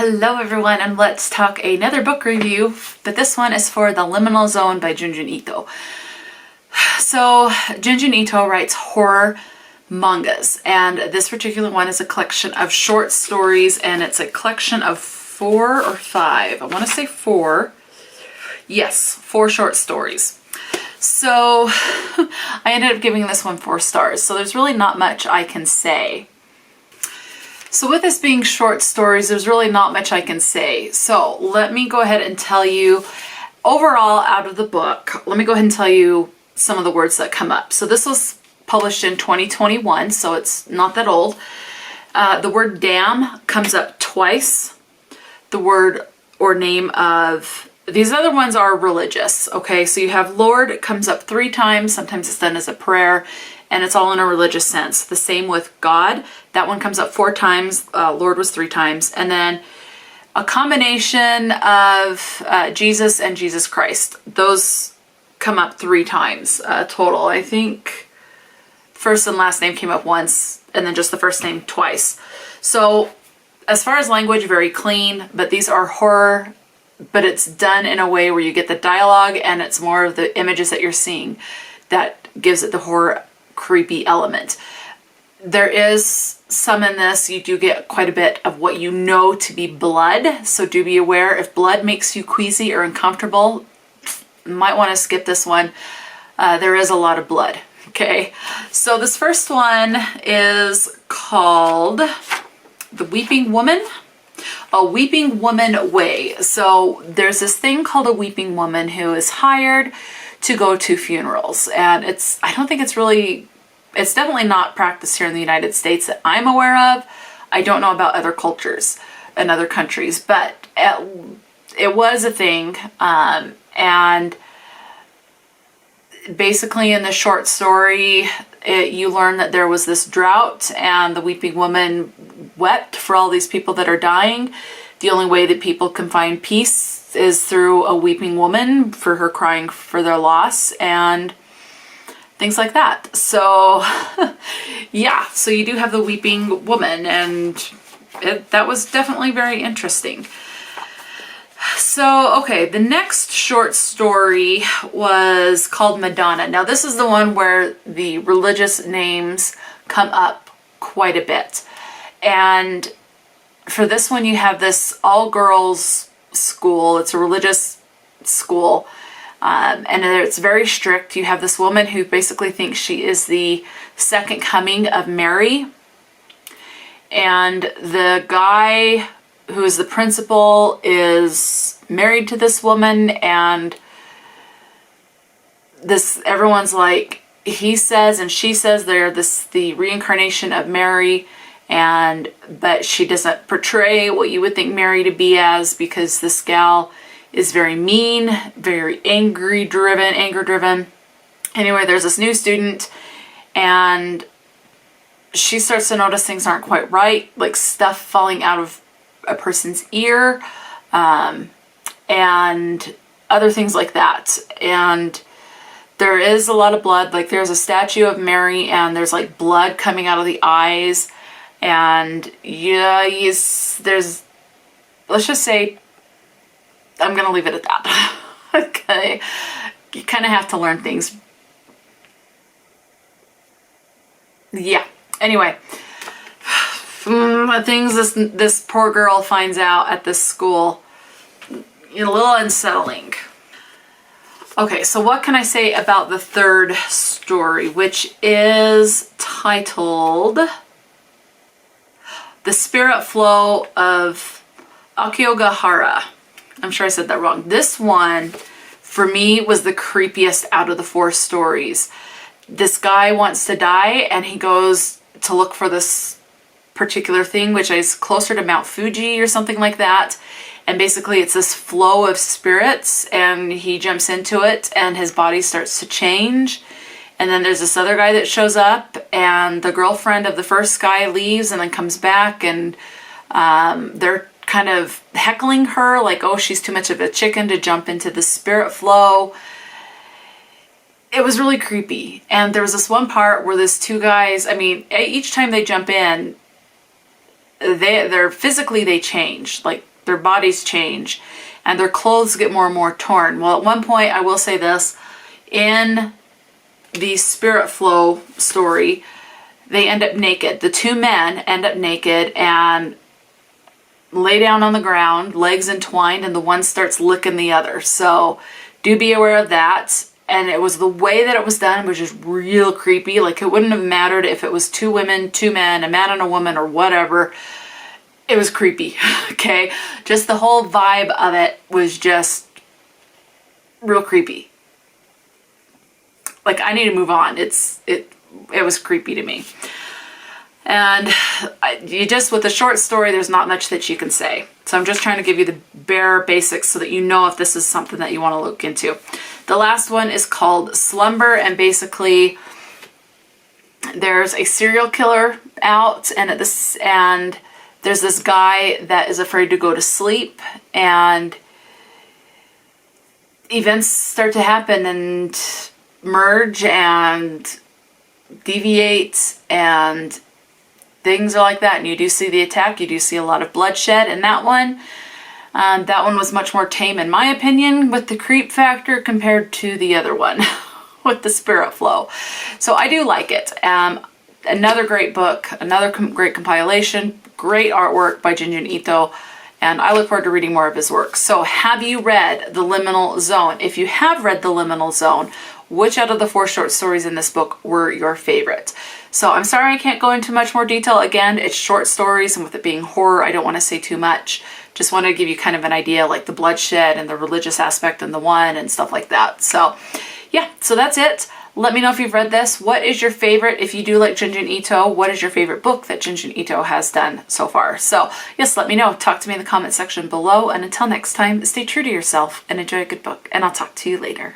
Hello everyone, and let's talk another book review, but this one is for The Liminal Zone by Junji. So Junji writes horror mangas, and this particular one is a collection of short stories, and it's a collection of 4 or 5. I want to say 4. Yes, 4 short stories. So I ended up giving this one 4 stars, so there's really not much I can say. So with this being short stories, there's really not much I can say. So let me go ahead and tell you overall out of the book, let me go ahead and tell you some of the words that come up. So this was published in 2021, so it's not that old. The word damn comes up twice. The word or name of, these other ones are religious, okay? So you have Lord comes up 3 times, sometimes it's done as a prayer, and it's all in a religious sense. The same with God. That one comes up 4 times. Lord was 3 times. And then a combination of Jesus and Jesus Christ. Those come up 3 times total. I think first and last name came up once, and then just the first name twice. So as far as language, very clean, but these are horror, but it's done in a way where you get the dialogue and it's more of the images that you're seeing that gives it the horror creepy element. There is some in this, you do get quite a bit of what you know to be blood, so do be aware if blood makes you queasy or uncomfortable, you might want to skip this one. There is a lot of blood, okay? So this first one is called The Weeping Woman. A Weeping Woman Way. So there's this thing called a weeping woman who is hired to go to funerals, and I don't think it's definitely not practiced here in the United States that I'm aware of. I don't know about other cultures and other countries, but it was a thing, and basically in the short story you learn that there was this drought and the weeping woman wept for all these people that are dying. The only way that people can find peace is through a weeping woman, for her crying for their loss and things like that. So yeah, so you do have the weeping woman, and that was definitely very interesting. So, okay, the next short story was called Madonna. Now this is the one where the religious names come up quite a bit. And for this one you have this all-girls school. It's a religious school, and it's very strict. You have this woman who basically thinks she is the second coming of Mary, and the guy who is the principal is married to this woman, and everyone's like, he says and she says they're the reincarnation of Mary, but she doesn't portray what you would think Mary to be as, because this gal is very mean, very anger driven. Anyway, there's this new student, and she starts to notice things aren't quite right, like stuff falling out of a person's ear, and other things like that. And there is a lot of blood. Like there's a statue of Mary, and there's like blood coming out of the eyes. And yeah, let's just say, I'm gonna leave it at that. Okay, you kind of have to learn things. Yeah, anyway, things this poor girl finds out at this school, a little unsettling. Okay, so what can I say about the third story, which is titled The Spirit Flow of Aokigahara. I'm sure I said that wrong. This one, for me, was the creepiest out of the 4 stories. This guy wants to die, and he goes to look for this particular thing, which is closer to Mount Fuji or something like that. And basically it's this flow of spirits, and he jumps into it, and his body starts to change. And then there's this other guy that shows up, and the girlfriend of the first guy leaves and then comes back, and they're kind of heckling her like, oh, she's too much of a chicken to jump into the spirit flow. It was really creepy. And there was this one part where these 2 guys, I mean, each time they jump in, they're physically, they change, like their bodies change and their clothes get more and more torn. Well, at one point, I will say this, in the Spirit Flow story, they end up naked. The two men end up naked and lay down on the ground, legs entwined, and the one starts licking the other. So do be aware of that. And it was the way that it was done was just real creepy. Like, it wouldn't have mattered if it was two women, two men, a man and a woman, or whatever. It was creepy, okay? Just the whole vibe of it was just real creepy. Like, I need to move on. It was creepy to me. And you just, with the short story, there's not much that you can say. So I'm just trying to give you the bare basics so that you know if this is something that you want to look into. The last one is called Slumber, and basically there's a serial killer out, and there's this guy that is afraid to go to sleep, and events start to happen and merge and deviate, and things are like that. And you do see the attack, you do see a lot of bloodshed in that one. That one was much more tame, in my opinion, with the creep factor compared to the other one with the Spirit Flow. So I do like it. Another great book, another great compilation, great artwork by Junji Ito, and I look forward to reading more of his work. So have you read The Liminal Zone? If you have read The Liminal Zone, which out of the 4 short stories in this book were your favorite? So I'm sorry I can't go into much more detail. Again, it's short stories, and with it being horror, I don't want to say too much. Just want to give you kind of an idea, like the bloodshed and the religious aspect in the one and stuff like that. So yeah, so that's it. Let me know if you've read this. What is your favorite? If you do like Junji Ito, what is your favorite book that Junji Ito has done so far? So yes, let me know. Talk to me in the comment section below. And until next time, stay true to yourself and enjoy a good book. And I'll talk to you later.